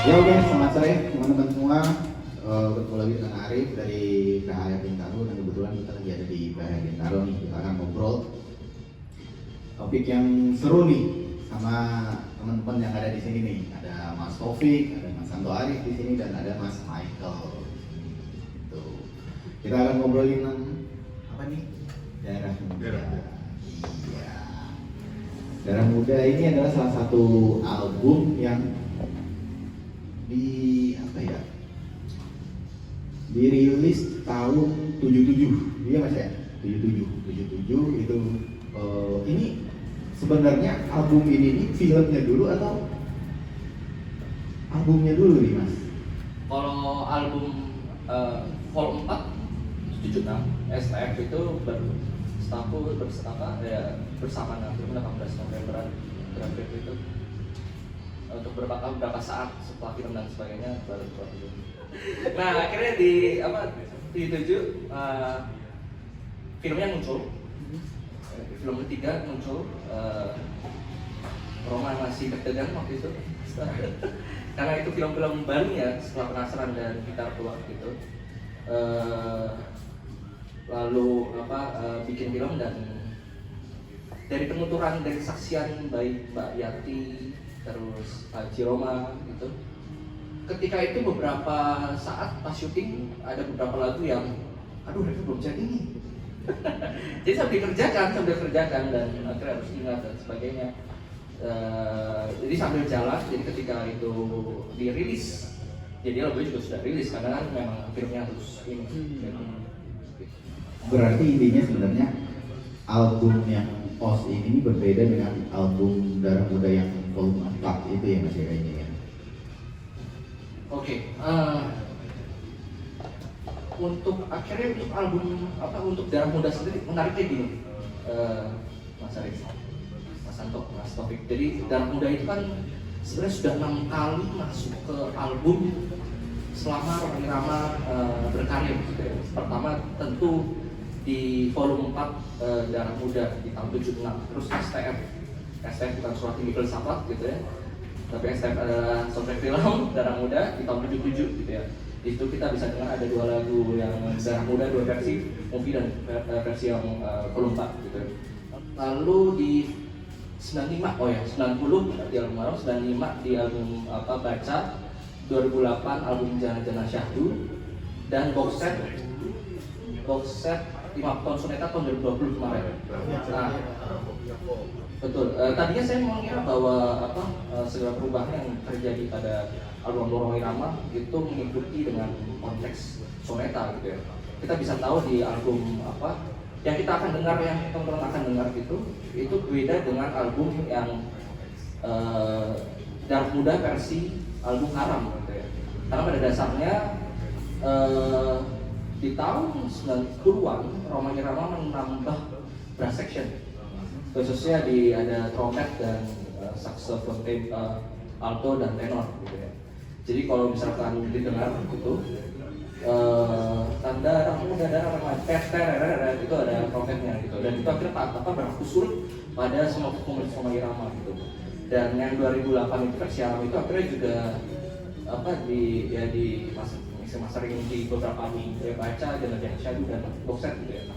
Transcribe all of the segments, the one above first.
Ya oke, selamat sore teman-teman semua. Bertemu lagi dengan Arif dari KHR Bintaro dan kebetulan kita lagi ada di KHR Bintaro nih. Kita akan ngobrol topik yang seru nih sama teman-teman yang ada di sini nih. Ada Mas Taufik, ada Mas Santo Arif di sini dan ada Mas Michael. Tuh. Kita akan ngobrolin apa nih? Darah Muda. Iya. Darah Muda ini adalah salah satu album yang dirilis tahun 77, iya mas ya, 77 itu ini sebenarnya album ini filmnya dulu atau albumnya dulu nih mas? Kalau album Vol 4 76 STF itu bersama nanti 18 November grafik itu untuk berapa saat setelah film dan sebagainya baru keluar dulu. Nah akhirnya di 7 filmnya muncul, film ketiga muncul, Roma masih deg-degan waktu itu karena itu film-film baru ya setelah Penasaran dan kita keluar gitu. Lalu bikin film dan dari penuturan dari kesaksian baik Mbak Yati terus Haji Roma gitu. Ketika itu beberapa saat pas syuting ada beberapa lagu yang mereka belum jadi nih. Jadi sambil kerjakan dan akhirnya harus ingat dan sebagainya. Jadi sambil jalan, jadi ketika itu dirilis, jadi lagunya juga sudah rilis karena kan memang filmnya harus ini. Berarti intinya sebenarnya album yang Pos ini berbeda dengan album Darah Muda yang volume 4 itu ya mas ya kayaknya ya. Oke, untuk akhirnya untuk album untuk Darah Muda sendiri menariknya gini, Mas Arif, Mas Santo, Mas Taufik. Jadi Darah Muda itu kan sebenarnya sudah 6 kali masuk ke album selama Rhoma Irama berkarya. Gitu ya. Pertama tentu di volume 4 Darah Muda di tahun 76, terus STF bukan Surat Tinggi Filsafat gitu ya, tapi STF adalah soundtrack film Darah Muda di tahun 77 gitu ya. Di situ kita bisa dengar ada 2 lagu yang Darah Muda, 2 versi, movie dan versi yang volume 4 gitu ya. Lalu di 90 di album Marom, 95 di album Baca, 2008 album Jana Syahdu, dan box set 5 tahun Soneta tahun 2020 kemarin. Nah, betul. Tadinya saya mengira bahwa segala perubahan yang terjadi pada album Rhoma Irama itu mengikuti dengan konteks Soneta gitu ya. Kita bisa tahu di album yang kita akan dengar, yang teman-teman akan dengar itu beda dengan album yang Darah Muda versi album Haram gitu ya. Karena pada dasarnya di tahun 90-an Rhoma Irama menambah brass section, khususnya ada trompet dan saxophone, alto dan tenor gitu ya. Jadi kalau misalkan didengar itu tanda Darah Muda, itu ada trompetnya gitu, dan itu akhirnya berlaku surut pada semua pemain Rhoma Irama gitu. Dan yang 2008 itu versi Haram itu akhirnya juga di masa-masa ini di beberapa album Baca, Jana Syahdu dan box set gitu ya.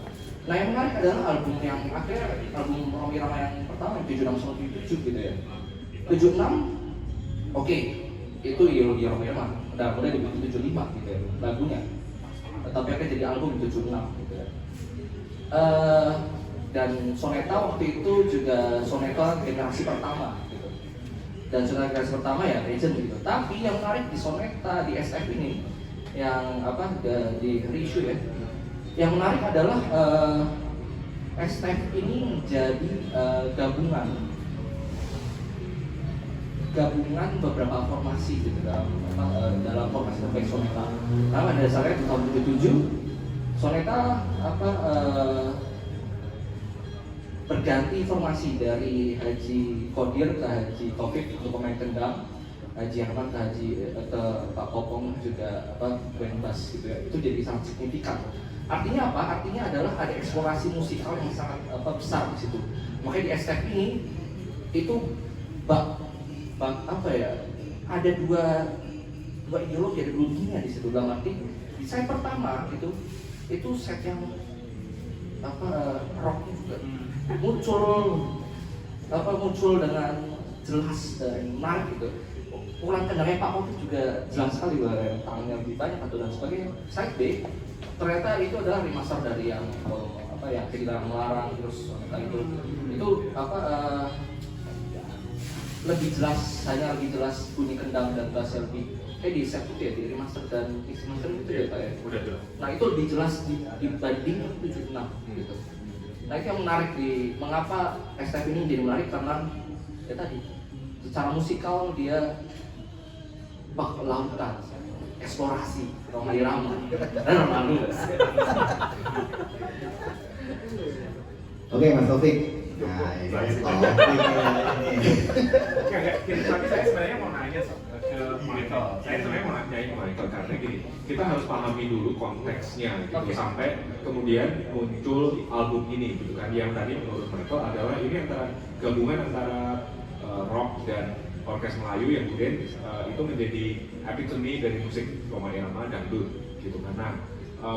Nah yang menarik adalah album yang akhirnya album Rhoma Irama yang pertama 76 gitu ya. 76 oke, itu ideologi Rhoma Irama. Darah Muda dibikin 75 gitu ya lagunya. Tapi akhirnya jadi album 76 gitu ya. Dan Soneta waktu itu juga Soneta generasi pertama gitu. Dan Soneta generasi pertama ya legend gitu. Tapi yang menarik di Soneta di SF ini yang di reissue ya. Yang menarik adalah STF ini menjadi gabungan beberapa formasi gitu dalam formasi terbaik Soneta. Karena pada dasarnya di tahun 77 Soneta berganti formasi dari Haji Kodir ke Haji Taufik untuk pemain kendang, Haji Ahmad ke Pak Popong juga band bass gitu ya. Itu jadi sangat signifikan. Artinya apa? Artinya adalah ada eksplorasi musikal yang sangat besar di situ. Makanya di STF ini itu ada 2 dua ideologi, ada dua dunia di situ. Dalam arti di set pertama itu set yang rocknya juga muncul dengan jelas dan menarik gitu. Ukuran kendangnya Pak Kofi juga jelas sekali bahwa tangannya lebih banyak atau dan sebagainya. Side B ternyata itu adalah remaster dari yang yang kehilangan melarang, terus itu lebih jelas bunyi kendang dan bassnya lebih di set itu ya, di remaster dan mix master itu ya Pak ya. Udah jelas. Nah itu lebih jelas dibanding 76 gitu. Nah itu yang menarik mengapa STF ini jadi menarik karena ya tadi secara musikal dia bak lautan eksplorasi Rhoma Irama dan Ronaldo. Oke Mas Taufik. Nah ini Mas Taufik ini. Tapi saya sebenarnya mau nanya ke Michael. Saya sebenarnya mau nanyain ke Michael karena gini, kita harus pahami dulu konteksnya gitu sampai kemudian muncul album ini gitu kan. Yang tadi menurut Michael adalah ini antara gabungan antara rock dan orkes Melayu yang kemudian itu menjadi epitome dari musik Rhoma Irama dangdut gitu kan. Nah,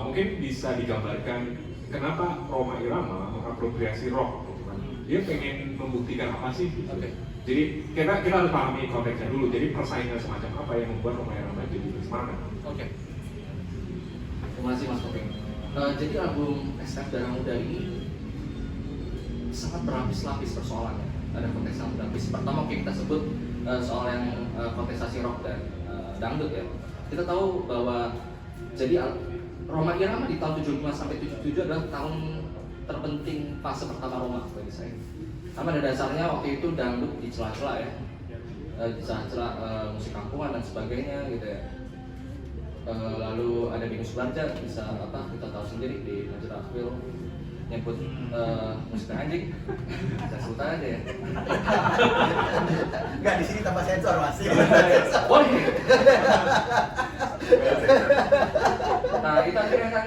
mungkin bisa digambarkan kenapa Rhoma Irama mengapropriasi rock gitu kan. Dia pengen membuktikan apa sih gitu. Jadi kita harus pahami konteksnya dulu. Jadi persaingan semacam apa yang membuat Rhoma Irama jadi bersemangat. Terima kasih Mas Taufik. Jadi album STF Darah Muda ini sangat berlapis-lapis persoalannya. Ada konteks yang berlapis. Pertama kita sebut soal yang kontestasi rock dan dangdut ya. Kita tahu bahwa jadi Rhoma Irama di tahun 75 sampai 77 adalah tahun terpenting fase pertama Roma bagi saya. Karena pada dasarnya waktu itu dangdut di celah-celah ya, di celah-celah musik kampungan dan sebagainya gitu ya. Lalu ada Binus Sularja, bisa kita tahu sendiri di majalah Akhwil nyebut musik anjing, saya sebut aja ya. Enggak, di sini tanpa sensor Mas. Boleh. Nah itu akhirnya kan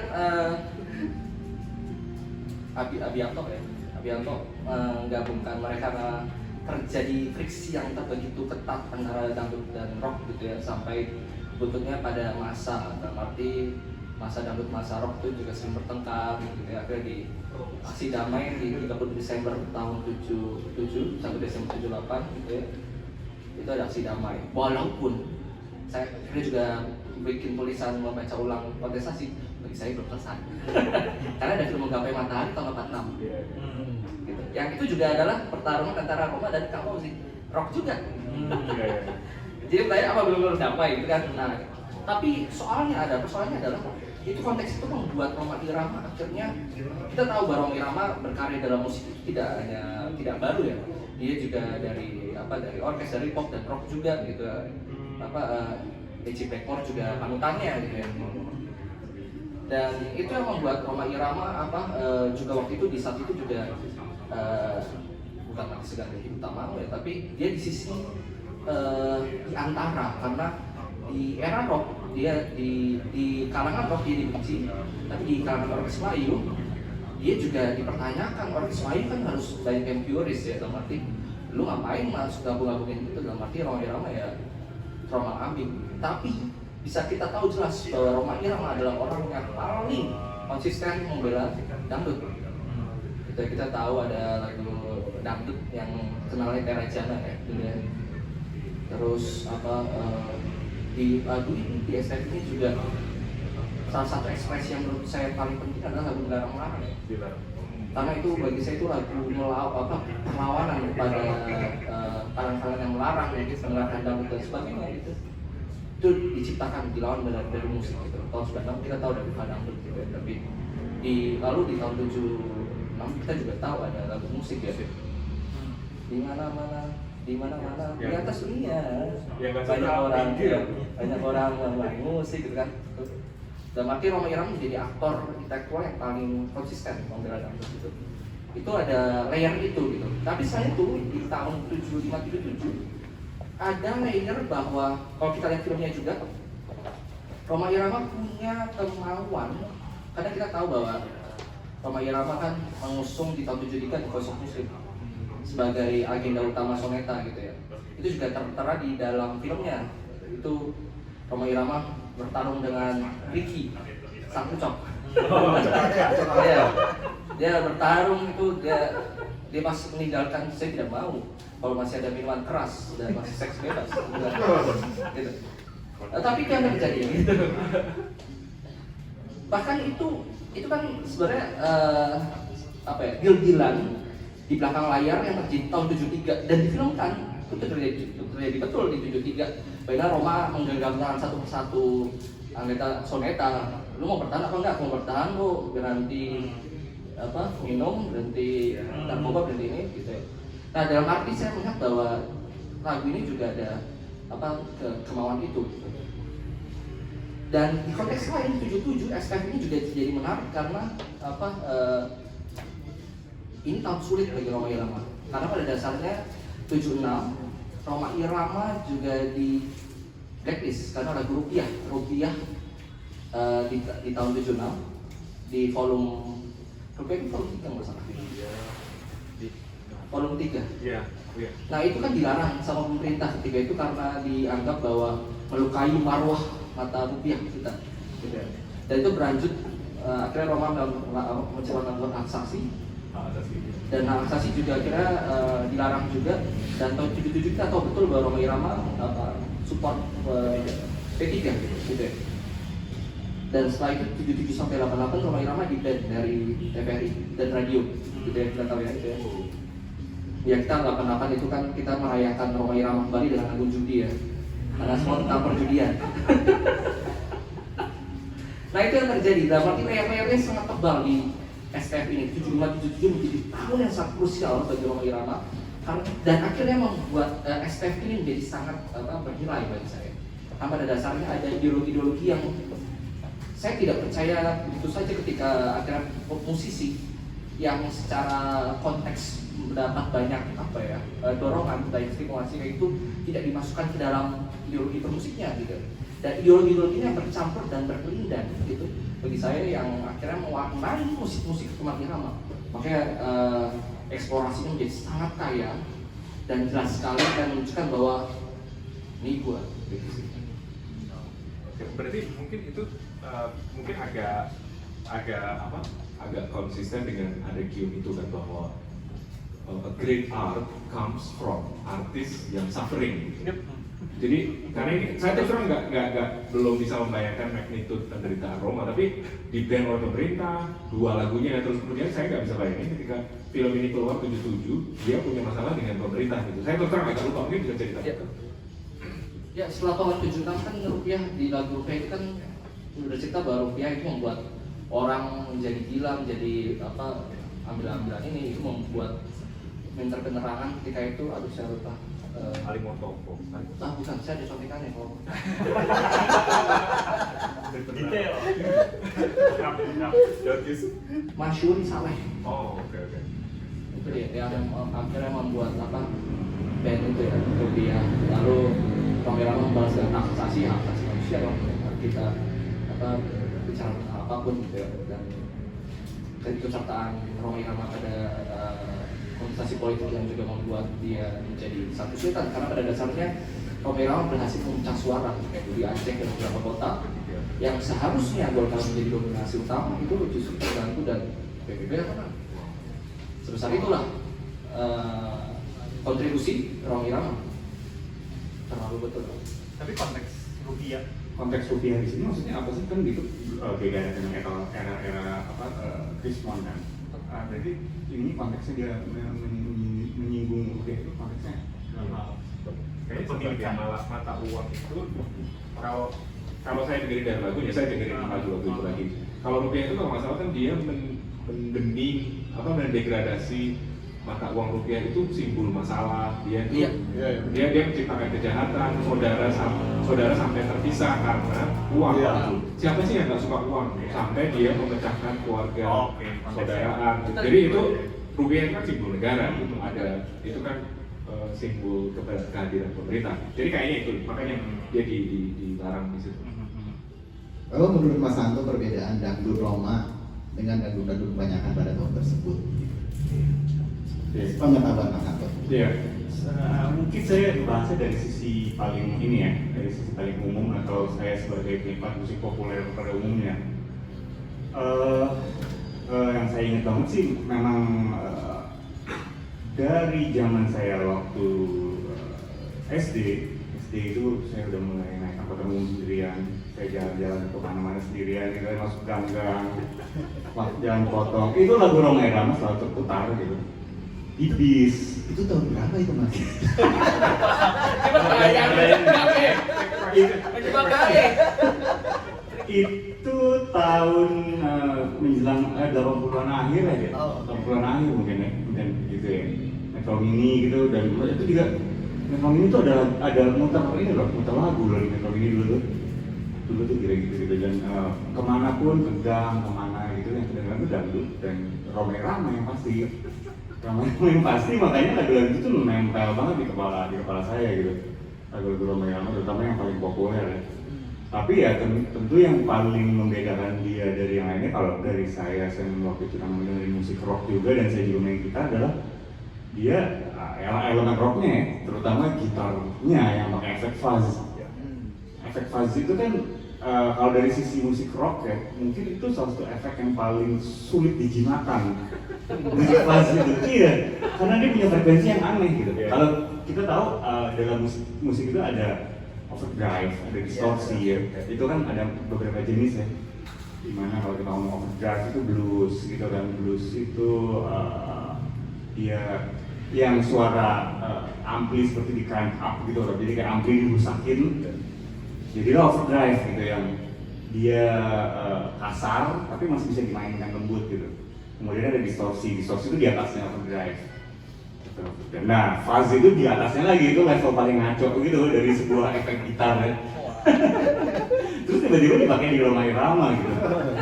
Abianto menggabungkan mereka karena terjadi friksi yang tak begitu ketat antara dangdut dan rock gitu ya, sampai buntutnya pada masa dangdut masa rock itu juga sering bertengkar gitu ya. Akhirnya di aksi damai di 30 Desember tahun 77 sampai Desember 78 gitu ya, itu ada aksi damai. Walaupun saya akhirnya juga bikin tulisan membaca ulang kontestasi, bagi saya belum selesai. Karena ada film Menggapai Matahari tahun 86 gitu. Yang itu juga adalah pertarungan antara Rhoma dan Kang Fauzi, rock juga. Jadi tanya apa belum tercapai gitu kan. Nah, tapi persoalannya adalah itu konteks itu membuat Rhoma Irama akhirnya kita tahu bahwa Rhoma Irama berkarya dalam musik itu tidak baru ya. Dia juga dari orkes, dari pop dan rock juga gitu. Eci Blackmore juga panutannya gitu ya. Dan itu yang membuat Rhoma Irama juga waktu itu di saat itu juga bukan mati segan dari utama ya, tapi dia di sisi di antara, karena di era rock dia di kalangan rock dia dibenci, tapi di kalangan orkes Melayu dia juga dipertanyakan. Orkes Melayu kan harus banyak yang puris ya, dalam arti lu ngapain masuk gabung-gabungin gitu, dalam arti Rhoma Irama ya trauma ambing. Tapi bisa kita tahu jelas bahwa Rhoma Irama adalah orang yang paling konsisten membela dangdut. Kita tahu ada lagu dangdut yang kenalnya Tera Jana ya, terus di lagu ini, di STF ini juga salah satu ekspresi yang menurut saya paling penting adalah lagu Dilarang-Larang ya. Karena itu bagi saya itu lagu perlawanan kepada kalangan yang melarang, mendengarkan dangdut dan sebagainya gitu. Itu diciptakan, dilawan dari musik gitu. Tahun 96 kita tahu dari dangdut gitu ya. Tapi lalu di tahun 76 kita juga tahu ada lagu musik ya. Di mana-mana di atas dunia banyak orang main musik gitu kan. Dan arti Rhoma Irama menjadi aktor intelektual yang paling konsisten membela dangdut gitu. Itu ada layer itu gitu. Tapi saya tuh di tahun 75-77 ada layer bahwa kalau kita lihat filmnya juga, Rhoma Irama punya kemauan, karena kita tahu bahwa Rhoma Irama kan mengusung di tahun 73 di Voice of Muslim sebagai agenda utama soneta gitu ya. Itu juga tertera di dalam filmnya. Itu Rhoma Irama bertarung dengan Ricky sang kucok. Dia bertarung itu dia masih meninggalkan, saya tidak mau kalau masih ada minuman keras dan masih seks bebas. Gitu. Tapi itu yang terjadi gitu. Bahkan itu kan sebenarnya deal-dealan di belakang layar yang terjadi tahun 73 dan difilmkan itu terjadi betul di 73. Bagaimana Rhoma menggenggamkan satu persatu anggota Soneta, lu mau bertahan apa enggak? Mau bertahan lu berhenti minum, berhenti narkoba, berhenti ini gitu ya. Nah dalam arti saya melihat bahwa lagu ini juga ada kemauan itu. Dan di konteks lain 77 SKF ini juga jadi menarik karena ini tahun sulit bagi Rhoma Irama. Karena pada dasarnya 76 Rhoma Irama juga di blacklist karena lagu Rupiah di tahun 76 di volume Rupiah itu volume 3 nggak salah. Volume 3. Iya. Nah itu kan dilarang sama pemerintah ketika itu karena dianggap bahwa melukai marwah mata rupiah kita. Dan itu berlanjut akhirnya Rhoma mencoba melakukan hak saksi. Dan hak saksi juga akhirnya dilarang juga. Dan tahun 77 kita tahu betul bahwa Rhoma Irama support P3 gitu ya. Dan setelah itu 77 sampai 88 Rhoma Irama di-ban dari TVRI dan radio gitu ya, kita tahu ya itu ya. Ya kita 88 itu kan kita merayakan Rhoma Irama kembali dengan album Judi ya. Karena semua tentang perjudian. Nah itu yang terjadi, dalam arti layar-layarnya sangat tebal di SKF ini. 75-77 menjadi tahun yang sangat krusial bagi Rhoma Irama. Dan akhirnya membuat SKF ini menjadi sangat bernilai bagi saya. Karena pada dasarnya ada ideologi-ideologi yang saya tidak percaya begitu saja ketika akhirnya musisi yang secara konteks mendapat banyak dorongan, banyak stimulasi kayak itu tidak dimasukkan ke dalam ideologi bermusiknya gitu. Dan ideologi-ideologinya bercampur dan berkelindan gitu. Bagi saya yang akhirnya mewarnai musik-musik Rhoma Irama. Makanya eksplorasinya menjadi sangat kaya dan jelas sekali dan menunjukkan bahwa ini gua gitu sih. Berarti mungkin itu mungkin agak konsisten dengan ada gium itu kan bahwa a great art comes from artis yang suffering. Jadi karena ini saya terus terang belum bisa membayangkan magnitude penderitaan Rhoma, tapi di ban oleh pemerintah, 2 lagunya dan terus kemudian saya nggak bisa bayangin ketika film ini keluar 77 dia punya masalah dengan pemerintah gitu. Saya terus terang agak lupa, mungkin bisa cerita. Ya setelah tahun 76 kan Rupiah di lagu Rupiah itu kan udah cerita bahwa Rupiah itu membuat orang menjadi gila, menjadi ambil-ambilan ini, itu membuat minter penerangan ketika itu, saya lupa. Alimotopo. Bukan, saya ada contekannya kok. Detail. Masyuri Saleh. Oh, oke. Itu dia yang akhirnya membuat band itu ya, Rupiah. Lalu Rhoma Irama membalas dengan hak asasi manusia dong. Kita bicara tentang apapun gitu ya. Dan keikutsertaan Rhoma Irama pada kontestasi politik yang juga membuat dia menjadi satu kesulitan karena pada dasarnya Rhoma Irama berhasil memecah suara kayak di Aceh dan beberapa kota yang seharusnya Golkar menjadi dominasi utama itu justru terganggu dan PBB menang. Sebesar itulah kontribusi Rhoma Irama terlalu betul. Tapi konteks rupiah di sini maksudnya apa sih, kan gitu beda dengan era Krismon kan. Berarti ini konteksnya dia menyinggung rupiah itu konteksnya Kayaknya sebagai mata uang itu kalau saya dengerin dari lagunya, saya dengerin lagu itu lagi. Kalau rupiah itu kalau nggak salah kan dia mendening mendegradasi mata uang rupiah itu simbol masalah. Dia menciptakan kejahatan, saudara sampai terpisah karena uang. Siapa sih yang nggak suka uang? Sampai dia memecahkan keluarga, saudaraan. Jadi itu rupiah kan simbol negara gitu. Ada itu kan simbol kehadiran pemerintah. Jadi kayaknya itu makanya dia dilarang di situ. Kalau menurut Mas Santo perbedaan dangdut Rhoma dengan dangdut kebanyakan pada tahun tersebut? Pengetahuan Mas Santo. Iya, Mungkin saya bahasnya dari sisi paling ini ya, dari sisi paling umum atau saya sebagai penikmat musik populer pada umumnya. Yang saya ingat banget sih memang dari zaman saya waktu SD itu saya udah mulai naik angkutan umum sendirian, saya jalan-jalan ke mana-mana sendirian, gitu, masuk gang-gang, jalan potong, itu lagu Rhoma Irama selalu terputar gitu. Di bis. Itu tahun berapa itu Mas? Itu tahun menjelang 80-an akhir aja, 80-an akhir mungkin gitu ya. Metro Mini gitu, dan itu juga Metro Mini itu ada muter lagu loh di Metro Mini dulu tuh gitu dan kemanapun ke gang kemana gitu yang kedengeran itu dangdut dan Rhoma Irama yang pasti makanya lagu-lagu itu tuh nempel banget di kepala saya gitu, lagu-lagu Rhoma Irama terutama yang paling populer ya. Tapi ya tentu yang paling membedakan dia dari yang lainnya, kalau dari saya waktu itu dengerin musik rock juga dan saya juga main gitar, adalah dia elemen rocknya ya, terutama gitarnya yang pakai efek fuzz. Efek fuzz itu kan kalau dari sisi musik rock ya, mungkin itu salah satu efek yang paling sulit dijimatkan. Musik fuzz itu, iya, karena dia punya frekuensi yang aneh gitu. Kalau kita tahu dalam musik itu ada overdrive, ada distorsi ya. Itu kan ada beberapa jenis ya. Dimana kalau kita ngomong overdrive itu blues gitu kan, blues itu dia yang suara ampli seperti di crank up gitu loh, jadi kayak ampli dirusakin, jadilah overdrive gitu yang dia kasar tapi masih bisa dimainkan lembut gitu. Kemudian ada distorsi itu di atasnya overdrive. Nah, fuzz itu di atasnya lagi, itu level paling ngaco gitu dari sebuah efek gitar ya. Terus tiba-tiba dipakai di Rhoma Irama gitu.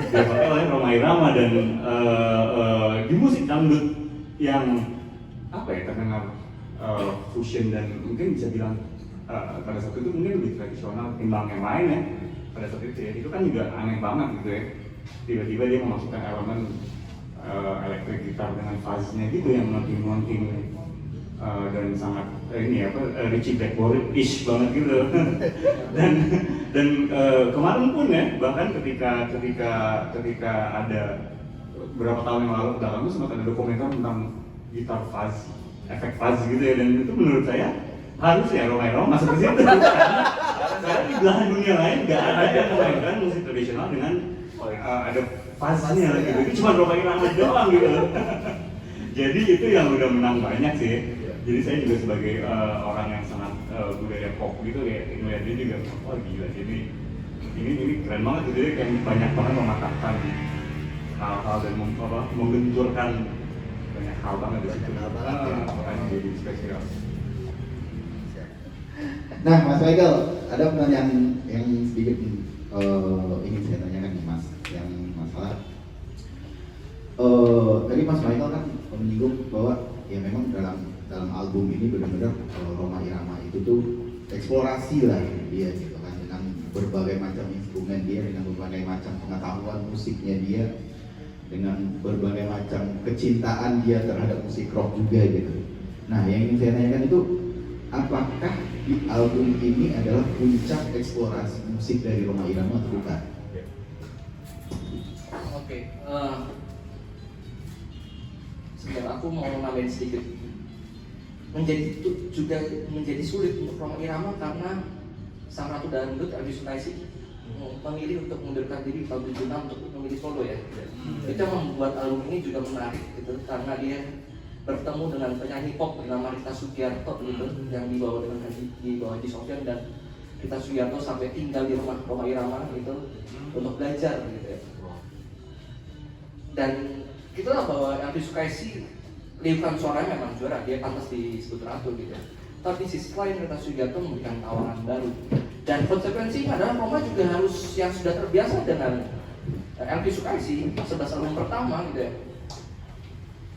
Dipakai oleh Rhoma Irama dan di musik dangdut yang apa ya, terdengar fusion dan mungkin bisa bilang pada saat itu mungkin lebih tradisional ketimbang yang lain ya. Pada saat itu ya, itu kan juga aneh banget gitu ya. Tiba-tiba dia memasukkan elemen elektrik gitar dengan fuzznya gitu yang melonting-melonting dan sangat ini Richie Blackmore-ish banget gitu. dan kemarin pun ya, bahkan ketika ada beberapa tahun yang lalu belakang itu sempat ada dokumenter tentang gitar fuzz, efek fuzz gitu ya, dan itu menurut saya harus ya Rhoma Irama masuk ke situ. Karena di belahan dunia lain nggak ada yang memainkan musik tradisional dengan ada fuzznya gitu. Itu cuma Rhoma Irama doang gitu. Jadi itu yang udah menang banyak sih. Jadi saya juga sebagai orang yang sangat budaya pop gitu ya, ngeliat dia juga, oh gila, jadi ini keren banget gitu ya, kayak banyak banget mematahkan hal-hal dan menggenturkan banyak hal banget di situ. Makanya jadi spesial. Nah, Mas Michael, ada pertanyaan yang sedikit ingin saya tanyakan nih Mas, yang masalah tadi Mas Michael kan menyinggung bahwa ya memang dalam album ini benar-benar Rhoma Irama itu tuh eksplorasi lah dia gitu kan, dengan berbagai macam instrumen dia, dengan berbagai macam pengetahuan musiknya dia, dengan berbagai macam kecintaan dia terhadap musik rock juga gitu. Nah, yang ingin saya tanyakan itu, apakah di album ini adalah puncak eksplorasi musik dari Rhoma Irama atau bukan? Oke, sebenarnya aku mau nambahin sedikit. Menjadi sulit untuk Rhoma Irama karena sang ratu dangdut Elvi Sukaesih memilih untuk mundurkan diri tahun 76 untuk memilih solo ya. Itu yang membuat album ini juga menarik gitu, karena dia bertemu dengan penyanyi pop bernama Rita Sugiarto gitu, yang dibawa Haji Sofyan, dan Rita Sugiarto sampai tinggal di rumah Rhoma Irama gitu untuk belajar gitu ya. Dan itulah bahwa Elvi Sukaesih liukan suaranya memang juara, dia pantas disebut ratu gitu ya. Tapi sisi lain Rita Sugiarto memberikan tawaran baru, dan konsekuensinya adalah Rhoma juga harus yang sudah terbiasa dengan Elvi Sukaesih 11 album pertama gitu ya,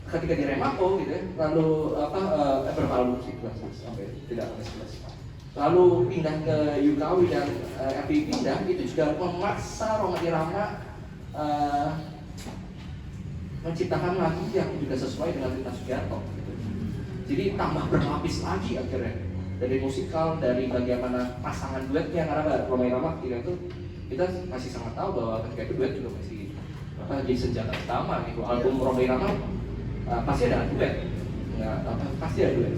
ketika di Remako gitu ya, lalu berapa album sih, sampai tidak sampai 11, lalu pindah ke Yukawi dan Elvi pindah, itu juga memaksa Rhoma Irama menciptakan lagu yang juga sesuai dengan Rita Sugiarto gitu. Jadi tambah berlapis lagi akhirnya dari musikal, dari bagaimana pasangan duetnya, karena Rhoma Irama ketika itu kita masih sangat tahu bahwa ketika itu duet juga masih jadi senjata utama gitu. Album Rhoma Irama pasti ada duet, pasti ada duet.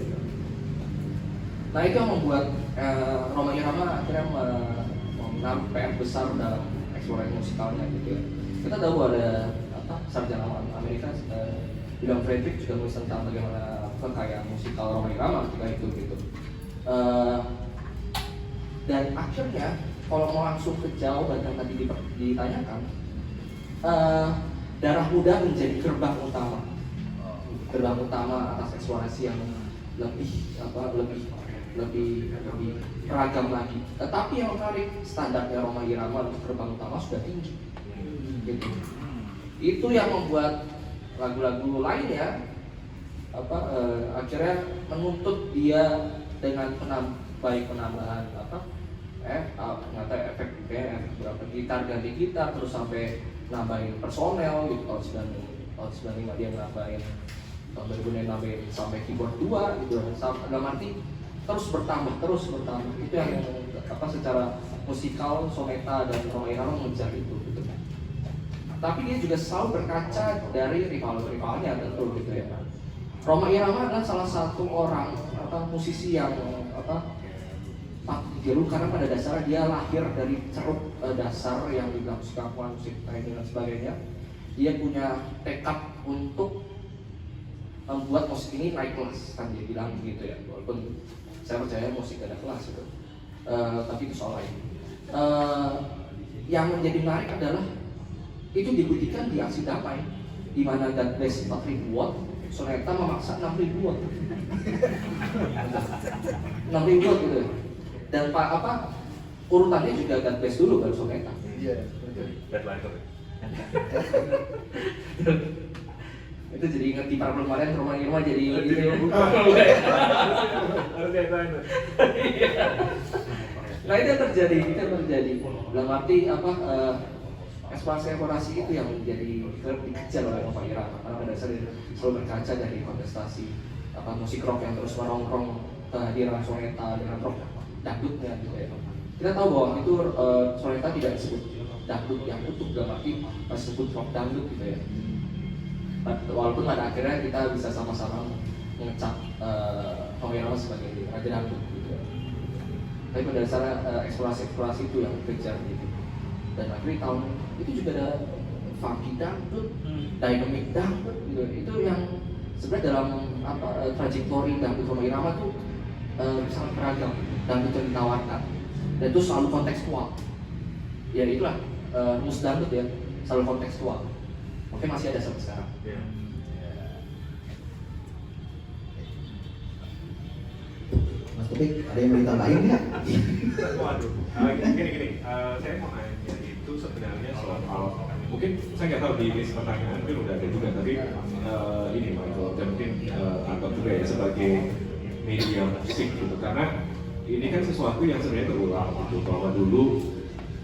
Nah itu yang membuat Rhoma Irama akhirnya menaruh PR besar dalam eksplorasi musikalnya gitu ya. Kita tahu ada sarjana Amerika William Frederick juga menulis tentang bagaimana kekayaan musikal Rhoma Irama ketika itu gitu. Dan akhirnya kalau mau langsung ke jawaban yang tadi ditanyakan, Darah Muda menjadi gerbang utama atas eksplorasi yang lebih beragam lagi. Tetapi yang menarik, standarnya Rhoma Irama untuk gerbang utama sudah tinggi gitu. Itu yang membuat lagu-lagu lainnya akhirnya menuntut dia dengan penambahan ternyata efek berapa gitar ganti gitar, terus sampai nambahin personel gitu. Tahun 95 dia nambahin, tahun 2000 nambahin sampai keyboard 2 gitu. Dalam arti terus bertambah. Itu yang secara musikal Soneta dan Rhoma Irama mengejar itu gitu. Tapi dia juga selalu berkaca dari rival-rivalnya tentu gitu ya. Rhoma Irama adalah salah satu orang musisi yang patut ditiru karena pada dasarnya dia lahir dari ceruk dasar yang dibilang musik kampungan, musik teknik dan sebagainya. Dia punya tekad untuk membuat musik ini naik kelas, kan dia bilang gitu ya. Walaupun saya percaya musik ada kelas itu, tapi itu soal lain. Yang menjadi menarik adalah itu dibuktikan di aksi damai, di mana God Bless 4.000 watt, Soneta memaksa 6.000 watt. 6.000 watt gitu. Dan urutannya juga God Bless dulu baru Soneta. Iya. Deadline tuh. Itu jadi ingat di para kemarin Rhoma Irama jadi Harus deadline tuh. Nah itu yang terjadi. Dalam arti eksplorasi itu yang dikejar oleh Rhoma Irama karena pada dasarnya selalu berkaca dari kontestasi musik rock yang terus merongrong kehadiran Soneta dengan rock dangdutnya gitu ya. Kita tahu bahwa itu Soneta tidak disebut dangdut yang utuh, dalam arti disebut rock dangdut gitu ya. Walaupun pada akhirnya kita bisa sama-sama mengecap Rhoma Irama sebagai raja dangdut gitu ya. Tapi pada dasarnya eksplorasi itu yang dikejar gitu. Dan akhirnya tahun itu juga ada funky dangdut, dynamic dangdut gitu. Itu yang sebenarnya dalam trajektori dangdut Rhoma Irama tuh sangat beragam dangdut yang ditawarkan, dan itu selalu kontekstual. Ya itulah mus dangdut ya, selalu kontekstual. Oke, masih ada sampai sekarang. Yeah. Mas Topik, ada yang mau ditambahin nggak? Waduh, gini, saya mau nanya itu sebenarnya soal mungkin saya nggak tahu di list pertanyaan mungkin udah ada juga, tapi ini Michael dan mungkin anggap juga ya sebagai media musik gitu, karena ini kan sesuatu yang sebenarnya berulang gitu, bahwa dulu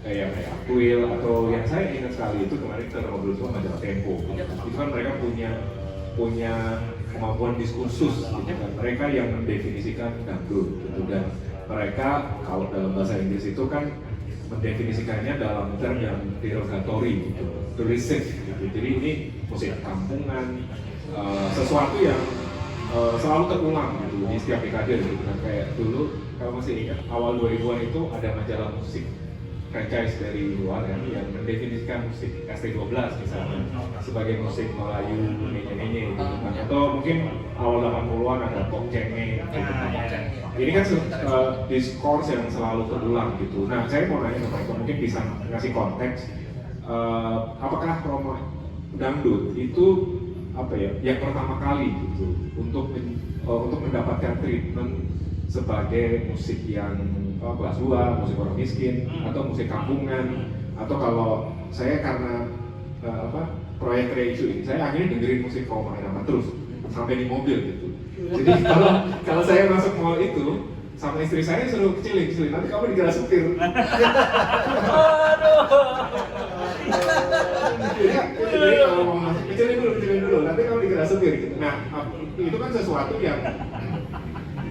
kayak Aquil atau yang saya ingat sekali itu kemarin kita ngobrol sama majalah Tempo, itu kan mereka punya kemampuan diskursus gitu kan, mereka yang mendefinisikan dangdut gitu, dan mereka kalau dalam bahasa Inggris itu kan mendefinisikannya dalam term yang derogatory gitu, derisive gitu. Jadi ini musik kampungan, sesuatu yang selalu terulang gitu di setiap dekade gitu kan. Kayak dulu kalau masih ingat awal 2000-an itu ada majalah musik franchise dari luar yang mendefinisikan musik ST12 misalnya sebagai musik Melayu menye-menye gitu kan. Atau mungkin awal 80-an ada pop cenge gitu kan. Ini kan diskurs yang selalu terulang gitu. Nah, saya mau nanya sama Eko, mungkin bisa ngasih konteks apakah Rhoma dangdut itu apa ya, yang pertama kali gitu untuk mendapatkan treatment sebagai musik yang kelas 2, musik orang miskin, atau musik kampungan, atau kalau saya karena proyek Reisu ini, saya akhirnya dengerin musik Rhoma Irama terus sampai di mobil gitu. Jadi kalau saya masuk mall itu sama istri saya suruh kecilin, nanti kamu dikira supir. Jadi kalau mau masuk kecilin dulu, nanti kamu dikira tidak setir gitu. Nah, itu kan sesuatu yang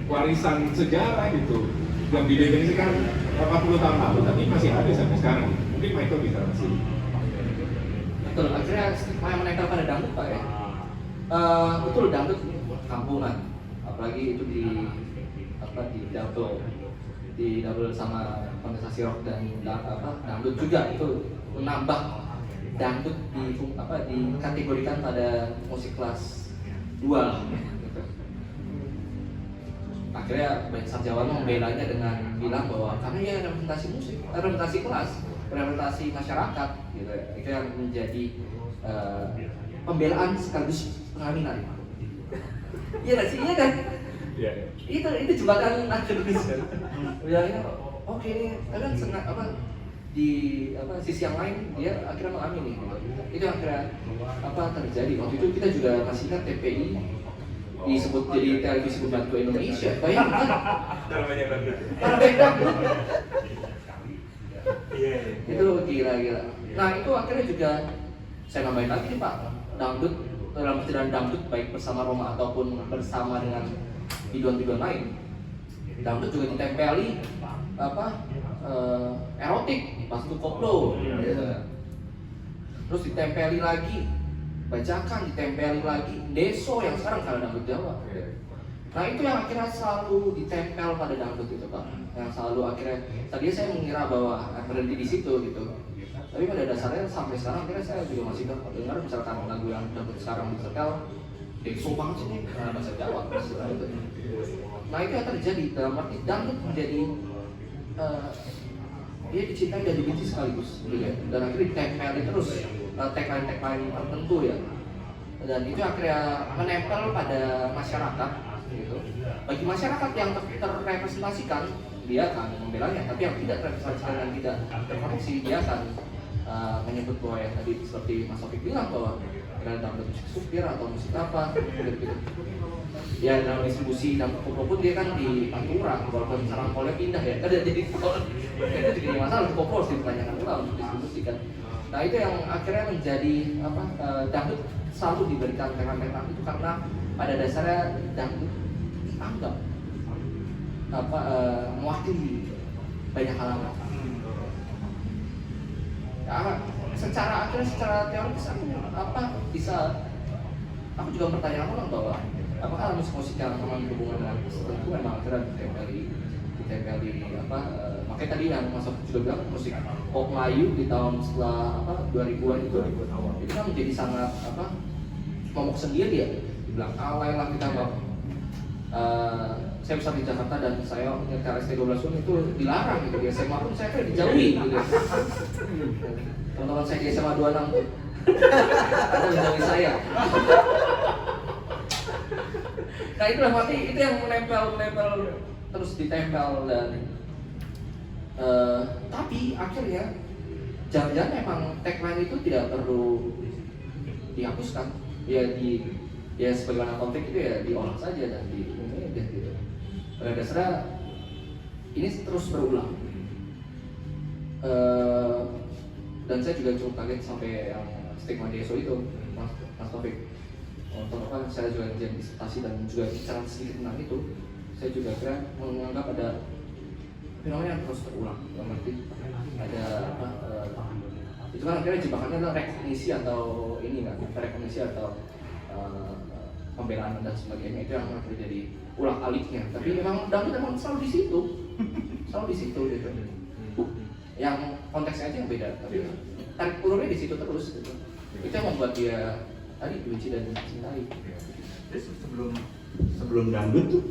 warisan sejarah gitu, yang didefinisikan 40 tahun lalu, tapi masih ada sampai sekarang. Mungkin Michael bisa kasih. Betul, akhirnya stigma yang menempel pada dangdut Pak ya. Betul, dangdut kampungan, apalagi itu di double sama kontestasi rock dan dangdut juga, itu menambah dangdut dikategorikan pada musik kelas 2 gitu. Akhirnya banyak sarjana membelanya dengan bilang bahwa karena ya representasi kelas, representasi masyarakat gitu ya. Itu yang menjadi pembelaan sekaligus pengaminan. Iya nggak sih? Iya kan? Iya. Itu jebakan akademis kan. Bilangnya oke ini kan di sisi yang lain dia akhirnya mengamini gitu. Itu yang akhirnya terjadi. Waktu itu kita juga masih ingat TPI disebut jadi televisi pembantu Indonesia. Bayangkan. Karena banyak dangdut. Itu gila. Nah itu akhirnya juga saya nambahin lagi nih Pak, dangdut dalam perjalanan dangdut baik bersama Roma ataupun bersama dengan biduan-biduan lain, dangdut juga ditempeli erotik pas itu koplo, terus ditempeli lagi bajakan, ditempeli lagi deso yang sekarang kalau dangdut Jawa. Nah itu yang akhirnya selalu ditempel pada dangdut itu Pak, yang selalu akhirnya tadinya saya mengira bahwa berhenti di situ gitu, tapi pada dasarnya sampai sekarang akhirnya saya juga masih dengar misalkan lagu yang dangdut sekarang disetel deso banget sih nih bahasa Jawa gitu. Nah itu yang terjadi dalam arti dangdut menjadi dia dicintai dan dibenci sekaligus gitu ya. Dan akhirnya ditempeli terus tagline-tagline tertentu ya, dan itu akhirnya menempel pada masyarakat gitu. Bagi masyarakat yang terrepresentasikan dia akan membelanya, tapi yang tidak terrepresentasikan dan tidak terkoneksi dia akan menyebut bahwa yang tadi seperti Mas Taufik bilang bahwa dalam musik supir atau musik apa gitu. Ya dalam distribusi dan koplo pun dia kan di Pantura, walaupun sekarang kolnya pindah ya, ada jadi jadi masalah di koplo harus ditanyakan ulang untuk distribusikan. Nah itu yang akhirnya menjadi dangdut selalu diberikan tema-tema itu karena pada dasarnya dangdut dianggap mewakili banyak kalangan. Secara teoris aku juga bertanya ulang bahwa apakah musik-musik yang memang berhubungan dengan tertentu memang akhirnya ditempeli makanya tadi yang Mas Sofi juga bilang musik pop Melayu di tahun setelah 2000-an itu kan menjadi sangat momok sendiri ya, dibilang alay lah kita saya besar di Jakarta dan saya nyetel ST12 itu dilarang gitu, di SMA pun saya dijauhi gitu. Teman-teman saya di SMA 26 tuh ada menjauhi saya. Nah itulah mati, itu yang menempel terus ditempel dan tapi akhirnya jangan-jangan memang tagline itu tidak perlu dihapuskan ya sebagaimana konteks itu ya diolah saja dan gitu. Pada dasarnya ini terus berulang dan saya juga cukup kaget sampai yang stigma deso itu Mas Taufik. Terutama saya juga ngerjain disertasi dan juga bicara sedikit tentang itu, saya juga kira menganggap ada fenomena yang terus berulang. Berarti ada itu kan akhirnya jebakannya adalah rekognisi atau rekognisi atau pembelaan dan sebagainya, itu yang akhirnya jadi ulang aliknya. Tapi memang dangdut memang selalu di situ gitu. Yang konteksnya aja yang beda, tapi tarik ulurnya di situ terus gitu. Itu yang membuat dia tadi dibenci dan dicintai. Jadi sebelum dangdut tuh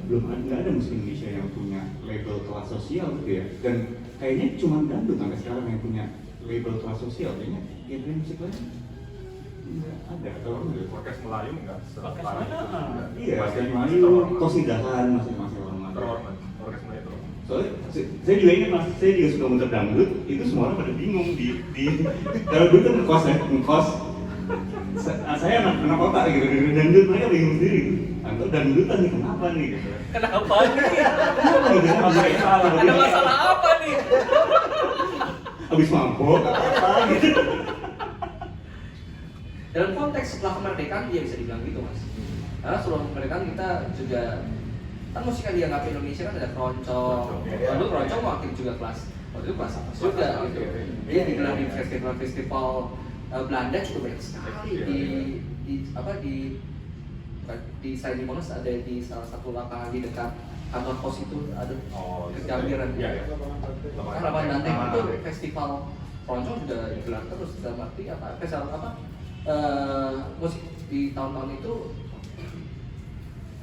belum ada musik Indonesia yang punya label kelas sosial gitu ya. Dan kayaknya cuma dangdut sampai sekarang yang punya label kelas sosial, kayaknya genre musik lain nggak ada. Kalau Orkes Melayu nggak separah itu. Iya, Orkes Melayu, Kosidahan masih orang terhormat. Orkes Melayu terhormat. Soalnya saya juga ingat Mas, saya juga suka muter dangdut, itu semua orang pada bingung di kalau dulu kan ngekos. Saya anak kota gitu, dari dangdut mereka bingung sendiri. Atau dangdutan nih kenapa nih? Kenapa nih? Ada masalah apa nih? Habis mabok apa gitu. dalam konteks setelah kemerdekaan ya bisa dibilang gitu mas. Karena sebelum kemerdekaan kita juga kan musik yang dianggap Indonesia kan ada keroncong, lalu keroncong wakil juga kelas waktu itu kelas atas juga gitu. Dia digelar di festival Belanda juga banyak sekali di Saint Monos, ada di salah satu lapangan di dekat kantor pos itu ada kegambiran. Kan lapangan Banteng itu festival keroncong juga digelar terus dalam arti festival musik di tahun-tahun itu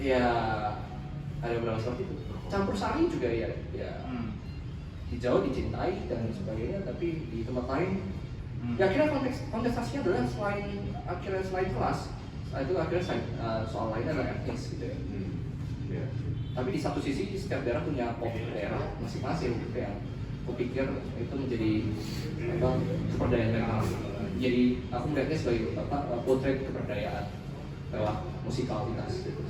ya ada beberapa seperti itu. Campur sari juga ya di Jawa dicintai dan sebagainya, tapi di tempat lain ya akhirnya kontestasinya adalah selain kelas, itu akhirnya soal lainnya adalah etnis gitu ya. Tapi di satu sisi setiap daerah punya pop daerah masing-masing gitu yang aku pikir itu menjadi kebudayaan mereka. Jadi aku melihatnya sebagai potret kebudayaan lewat musikalitas gitu.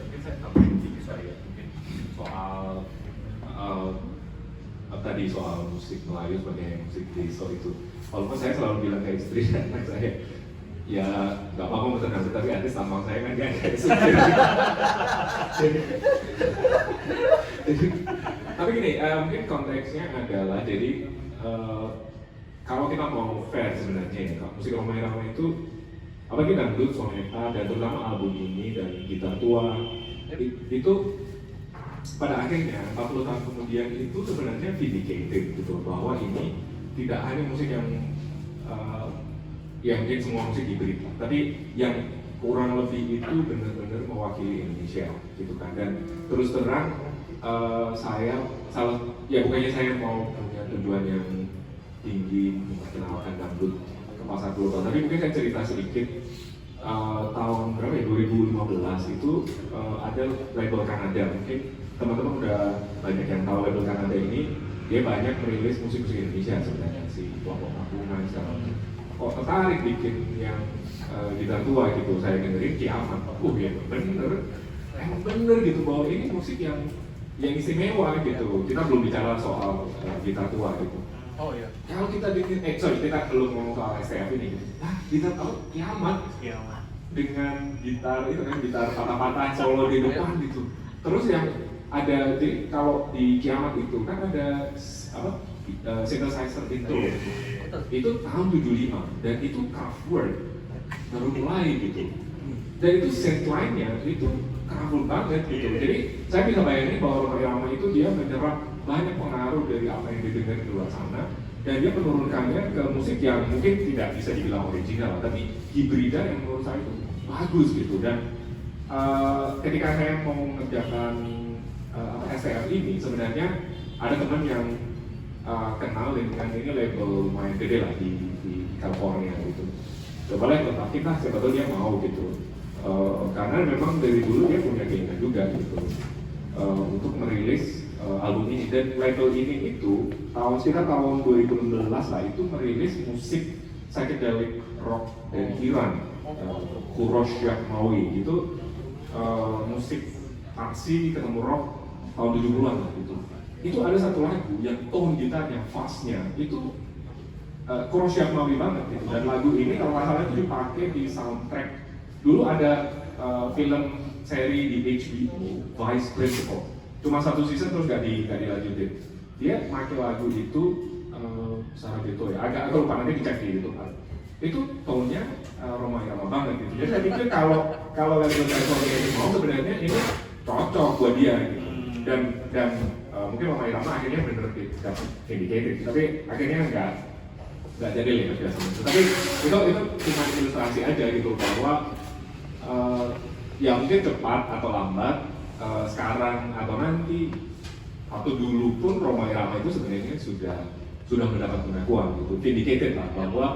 Mungkin saya tambahin sedikit saya mungkin soal tadi soal musik Melayu sebagai musik desa itu. Walaupun saya selalu bilang ke istri dan anak saya, ya nggak apa-apa betul-betul, tapi artis tampang saya kan gak kayak Tapi gini, mungkin konteksnya adalah jadi kalau kita mau fair sebenarnya ya, musik Roma-Irama itu apalagi dangdut, soneta, dan terutama album ini dan gitar tua itu pada akhirnya 40 tahun kemudian itu sebenarnya vindicated gitu bahwa ini tidak hanya musik yang mungkin semua musik hibrid, tapi yang kurang lebih itu benar-benar mewakili Indonesia gitu kan. Dan terus terang bukannya saya mau punya tujuan yang tinggi memperkenalkan dangdut ke pasar global, tapi mungkin saya cerita sedikit. Tahun berapa ya, 2015 itu ada label Kanada, mungkin teman-teman udah banyak yang tahu label Kanada ini. Dia banyak merilis musik-musik Indonesia sebenarnya, si kelompok kampungan segala macam. Kok tertarik bikin yang gitar tua gitu, saya dengerin Kiamat, ya emang bener gitu bahwa ini musik yang istimewa gitu. Kita belum bicara soal gitar tua gitu. Oh iya. Kalau kita bikin, kita belum ngomong soal STF ini gitu. Nah, gitar tahu Kiamat dengan gitar itu kan, gitar patah-patah solo di depan gitu. Terus yang ada kalau di Kiamat itu kan ada synthesizer itu tahun 75 dan itu Kraftwerk baru mulai gitu. Dan itu set line-nya itu kraftful banget gitu. Jadi saya bisa bayangin bahwa Roma-Irama itu dia menyerap banyak pengaruh dari apa yang didengar di luar sana dan dia menurunkannya ke musik yang mungkin tidak bisa dibilang original, tapi hibrida yang menurut saya itu bagus gitu. Dan ketika saya mau mengerjakan STF ini, sebenarnya ada teman yang kenal dengan ini label lumayan gede lah di California gitu. Coba lah kontakin lah, siapa tahu dia mau gitu. Karena memang dari dulu dia punya keinginan juga gitu untuk merilis album ini. Dan label ini itu sekitar tahun 2016 lah itu merilis musik psychedelic rock dari Iran, Kurosh Yakhmawi gitu, musik aksi ketemu rock tahun 70-an lah gitu. Itu ada satu lagu yang tone gitarnya, fastnya itu Kurosh Yakhmawi banget gitu. Dan lagu ini kalau nggak salah itu dipakai di soundtrack. Dulu ada film seri di HBO, Vice Principal. Cuma satu season terus nggak dilanjutin. Dia pakai lagu itu secara gitu ya, agak lupa, nanti dicek di YouTube kan. Itu tone-nya Roma-Irama banget gitu. Jadi saya pikir kalau label California ini mau, sebenarnya ini cocok buat dia gitu. Dan mungkin Roma-Irama akhirnya bener vindicated, tapi akhirnya nggak jadi lah biasanya. Tapi itu cuma ilustrasi aja gitu bahwa ya mungkin cepat atau lambat, sekarang atau nanti atau dulu pun Roma-Irama itu sebenarnya sudah mendapat pengakuan gitu, vindicated lah bahwa,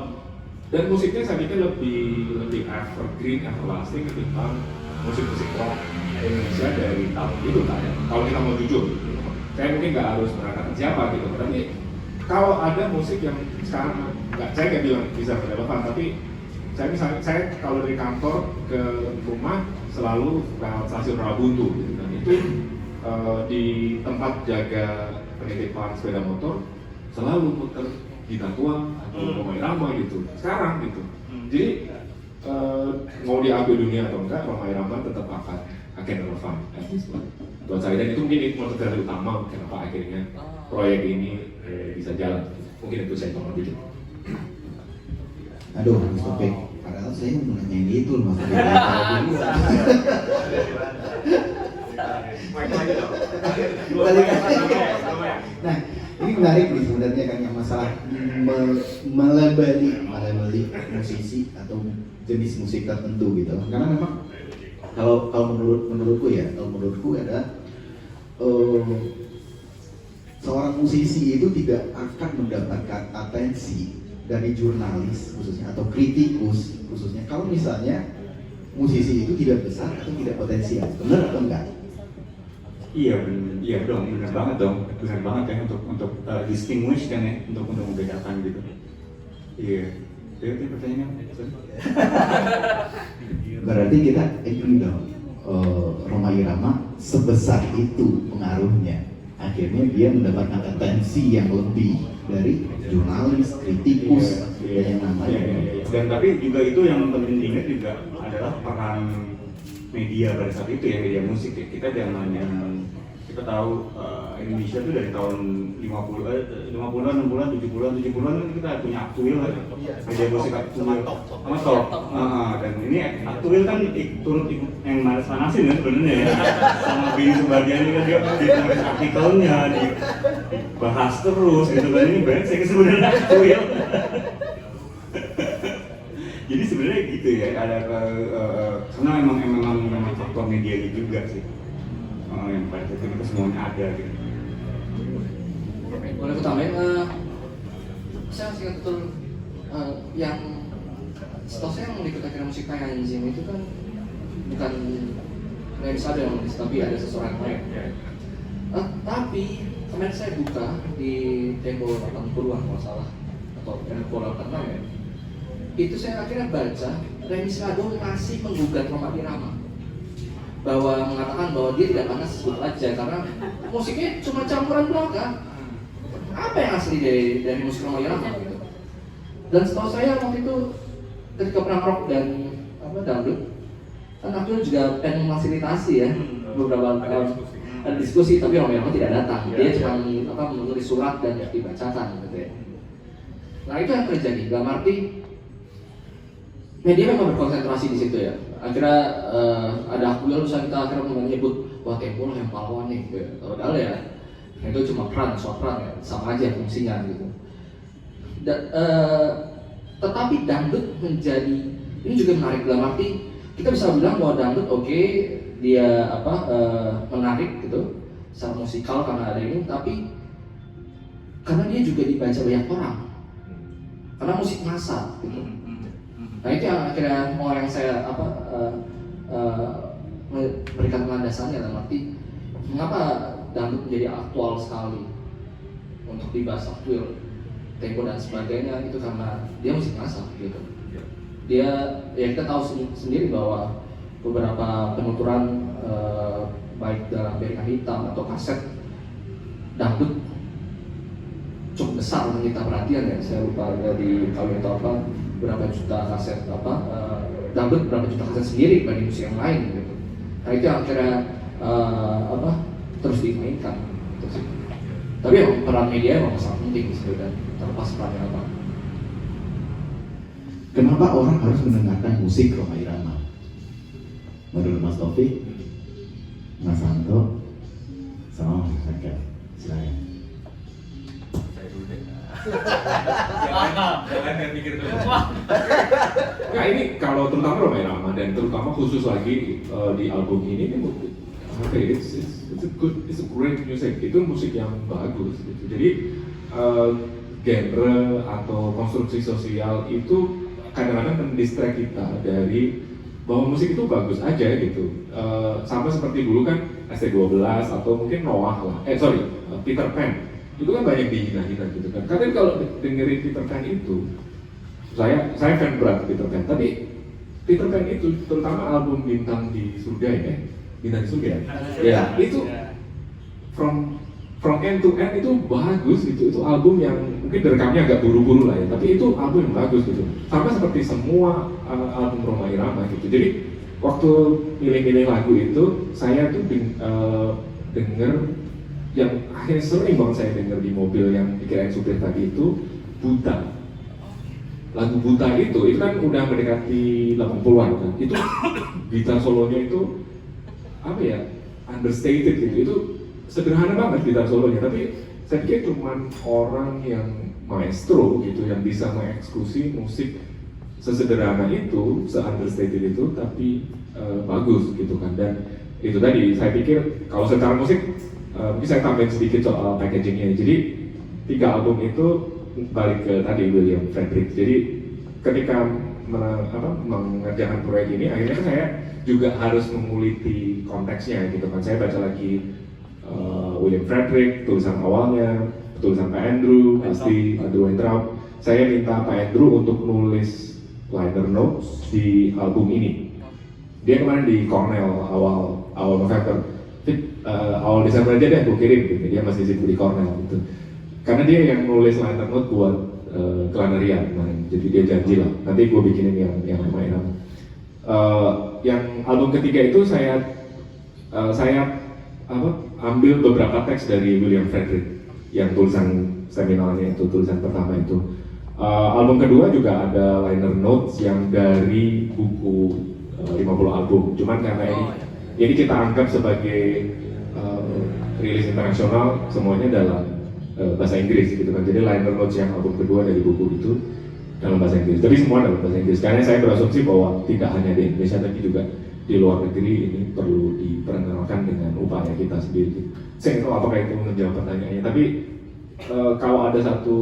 dan musiknya saya pikir lebih evergreen, everlasting ketimbang musik-musik rock Indonesia dari tahun itu kan ya. Kalau kita mau jujur, saya mungkin nggak harus merangkap siapa gitu, tapi kalau ada musik yang sekarang saya nggak bilang bisa relevan, tapi saya kalau dari kantor ke rumah selalu lewat stasiun Rabuntu gitu, dan itu di tempat jaga penitipan sepeda motor selalu muter Bintang Tua atau Rhoma Irama gitu sekarang gitu. Jadi mau diambil dunia atau enggak, Rhoma Irama tetap akan relevan. Buat saya, dan itu mungkin motivasi utama kenapa akhirnya proyek ini bisa jalan. Mungkin itu saya ngomong dikit. Aduh, Mas Topik, padahal saya mau nanyain itu loh Mas Topik. Nah, ini menarik nih sebenarnya kan yang masalah melabeli musisi atau jenis musik tertentu gitu. Karena memang kalau menurutku ada seorang musisi itu tidak akan mendapatkan atensi dari jurnalis khususnya atau kritikus khususnya kalau misalnya musisi itu tidak besar atau tidak potensial. Benar atau enggak? Iya dong, benar banget ya untuk distinguish kan ya, untuk membedakan gitu. Iya, itu pertanyaannya. Berarti kita agree dong, Rhoma Irama sebesar itu pengaruhnya, akhirnya dia mendapatkan atensi yang lebih dari jurnalis, kritikus, dan yang namanya. Dan tapi juga itu yang penting diingat juga adalah peran media pada saat itu ya, media musik ya. Kita kita tahu Indonesia itu dari tahun 50-an, 60-an, 70-an kan kita punya Aktuil kan, media musik Aktuil, sama Top. Dan ini Aktuil kan turut ikut yang manas-manasin ya sebenarnya ya, sama Bini sebagian ini kan dia ditulis artikelnya, dibahas terus gitu kan, ini brengsek sebenarnya Aktuil. Jadi sebenarnya gitu ya, ada karena memang faktor medianya juga sih. Yang pada saat itu semuanya ada gitu. Boleh aku tambahin, saya masih ingat betul yang setahu saya yang mengikuti akhirnya musik kayak anjing itu kan bukan Rensa ada yang menulis, tapi ada seseorang lain. Tapi kemarin saya buka di Tempo 80-an kalau salah, atau Tempo 86 ya, itu saya akhirnya baca Remis Rado masih menggugat Rhoma Irama, bahwa mengatakan bahwa dia tidak panas sebut aja karena musiknya cuma campuran belaka. Apa yang asli dari musik Rhoma Irama gitu. Dan setahu saya waktu itu ketika pernah rock dan dangdut, kan aku juga pengen memfasilitasi ya beberapa ada diskusi, tapi Rhoma Irama tidak datang. Dia cuma menulis surat dan dibacakan gitu ya. Nah itu yang terjadi. Dalam arti media memang berkonsentrasi di situ ya. Akhirnya ada Aktuil, kita akhirnya menyebut wah Tempo lah yang pahlawan nih gitu ya. Padahal ya itu cuma short run ya, sama aja fungsinya gitu. Tetapi dangdut menjadi, ini juga menarik dalam arti kita bisa bilang bahwa dangdut oke, dia menarik gitu secara musikal karena ada ini, tapi karena dia juga dibaca banyak orang, karena musik massa gitu. Nah itu yang akhirnya mau yang saya berikan landasannya dalam arti mengapa dangdut menjadi aktual sekali untuk dibahas Aktuil, Tempo dan sebagainya, itu karena dia musik massa gitu. Dia ya kita tahu sendiri bahwa beberapa penuturan baik dalam piringan hitam atau kaset dangdut cukup besar menyita perhatian ya. Saya lupa di kawin atau apa, berapa juta kaset dangdut, berapa juta kaset sendiri dibanding musik yang lain gitu. Nah itu yang akhirnya terus dimainkan gitu sih. Tapi emang peran media emang sangat penting sih, dan terlepas perannya apa. Kenapa orang harus mendengarkan musik Rhoma Irama? Menurut Mas Taufik, Mas Santo, sama Mas Rakel, silakan. Jangan mikir dulu. Nah ini kalau terutama Rhoma Irama dan terutama khusus lagi di album ini it's a great music. Itu musik yang bagus gitu. Jadi genre atau konstruksi sosial itu kadang-kadang mendistract kita dari bahwa musik itu bagus aja gitu. Sama seperti dulu kan ST12 atau mungkin Noah lah. Peter Pan. Itu kan banyak dihina-hina gitu kan. Karena kalau dengerin Peter Pan itu, saya fan berat Peter Pan. Tapi Peter Pan itu terutama album Bintang di Surga ya, Bintang di Surga ya, itu from from end to end itu bagus gitu. Itu album yang mungkin direkamnya agak buru-buru lah ya, tapi itu album yang bagus gitu. Sama seperti semua album Rhoma Irama gitu. Jadi waktu milih-milih lagu itu saya tuh denger yang akhirnya sering banget saya denger di mobil yang dikirain supir tadi itu Buta. Lagu Buta itu kan udah mendekati 80-an kan. Itu gitar solonya itu apa ya, understated gitu. Itu sederhana banget gitar solonya, tapi saya pikir cuman orang yang maestro gitu yang bisa mengeksekusi musik sesederhana itu, se-understated itu, tapi bagus gitu kan. Dan itu tadi saya pikir kalau secara musik mungkin saya tambahin sedikit soal packagingnya. Jadi 3 album itu balik ke tadi William Frederick. Jadi ketika mengerjakan proyek ini, akhirnya saya juga harus menguliti konteksnya gitu kan. Saya baca lagi William Frederick, tulisan awalnya, tulisan Pak Andrew, pasti Andrew Weintraub. Saya minta Pak Andrew untuk nulis liner notes di album ini. Dia kemarin di Cornell awal November. Awal Desember aja deh gue kirim gitu. Dia masih sibuk di Cornell gitu. Karena dia yang nulis liner note buat Claneria kemarin. Jadi dia janji lah, nanti gue bikinin yang lumayan. Yang album ketiga itu saya ambil beberapa teks dari William Frederick yang tulisan seminalnya itu, tulisan pertama itu. Album kedua juga ada liner notes yang dari buku 50 album. Cuman karena ini kita anggap sebagai rilis internasional, semuanya dalam bahasa Inggris gitu kan. Jadi liner notes yang album kedua dari buku itu dalam bahasa Inggris. Tapi semua dalam bahasa Inggris. Karena saya berasumsi bahwa tidak hanya di Indonesia tapi juga di luar negeri ini perlu diperkenalkan dengan upaya kita sendiri. Saya nggak tahu apakah itu menjawab pertanyaannya, tapi kalau ada satu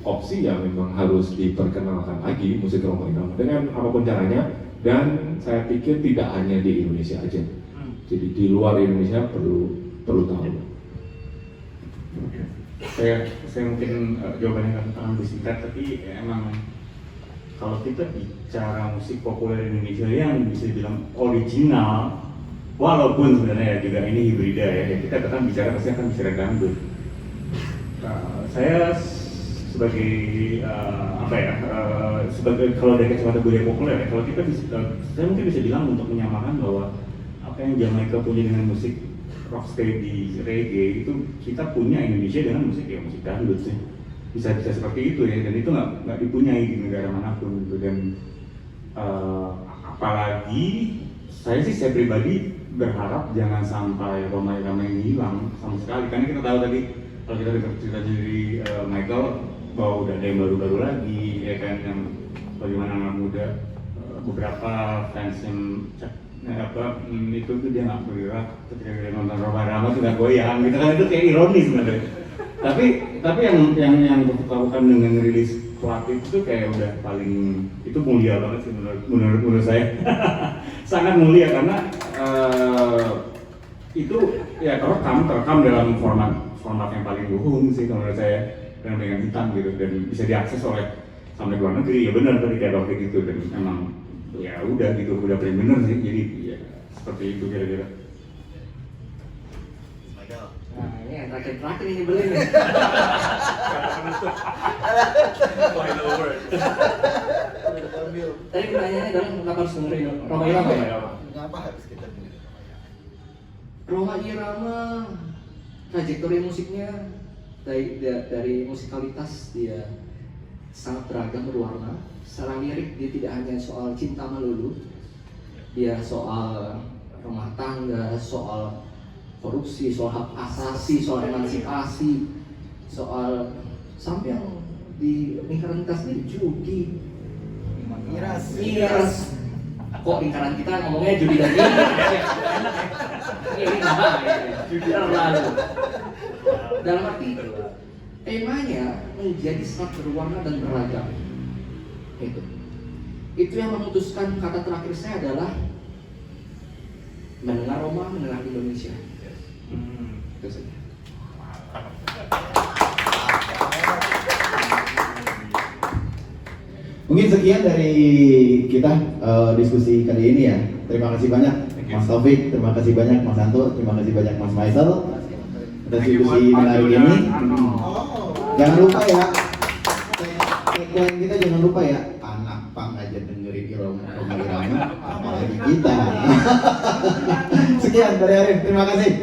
opsi ya memang harus diperkenalkan lagi musik Rhoma Irama dengan apapun caranya, dan saya pikir tidak hanya di Indonesia aja. Jadi di luar Indonesia perlu tahu. Saya mungkin jawabannya akan lebih singkat, tapi emang kalau kita bicara musik populer Indonesia yang bisa dibilang original, walaupun sebenarnya juga ini hibrida ya, kita akan bicara dangdut. Saya sebagai sebagai kalau dari kacamata budaya populer ya, kalau kita saya mungkin bisa bilang untuk menyamakan bahwa apa yang Jamaika punya dengan musik rocksteady, reggae itu kita punya Indonesia dengan musik dangdut sih. Bisa seperti itu ya, dan itu nggak dipunyai di negara manapun gitu. Dan apalagi saya pribadi berharap jangan sampai Rhoma Irama ini hilang sama sekali, karena kita tahu tadi kalau kita dengar cerita dari Michael bahwa udah ada yang baru-baru lagi ya kan, yang bagaimana anak muda beberapa fans yang itu tuh dia nggak bergerak ketika dia nonton Rhoma Irama tuh nggak goyang gitu kan, itu kayak ironis sebenarnya. Tapi yang dilakukan dengan rilis Pelatih itu kayak udah paling, itu mulia banget sih menurut saya. Sangat mulia karena itu ya terekam dalam format yang paling luhur sih menurut saya, dengan hitam gitu, dan bisa diakses oleh sampai luar negeri. Ya benar tadi kayak Taufik gitu, dan emang ya udah gitu, udah paling bener sih. Jadi ya seperti itu kira-kira. Nah, ini yang terakhir ini beli nih. Final word. Tadi pertanyaannya adalah kenapa harus dengerin Rhoma Irama ya? Kenapa harus kita dengerin? Rhoma Irama, trajektori musiknya dari musikalitas dia sangat beragam berwarna. Secara lirik dia tidak hanya soal cinta melulu, dia soal rumah tangga, soal korupsi, soal hak asasi, soal emansipasi, soal sampai yang di lingkaran kita sendiri judi, miras. Kok lingkaran kita ngomongnya judi dan miras ya? Ini terlalu. Dalam arti temanya menjadi sangat berwarna dan beragam. Itu yang memutuskan kata terakhir saya adalah mendengar Rhoma, mendengar Indonesia. Itu saja. Mungkin sekian dari kita diskusi kali ini ya. Terima kasih banyak Mas Taufik, terima kasih banyak Mas Anto, terima kasih banyak Mas Faisal. atas diskusi menarik ini. Jangan lupa ya, tagline kita jangan lupa ya, anak pang aja dengerin Roma Irama, apalagi kita. Sekian dari Arif, terima kasih.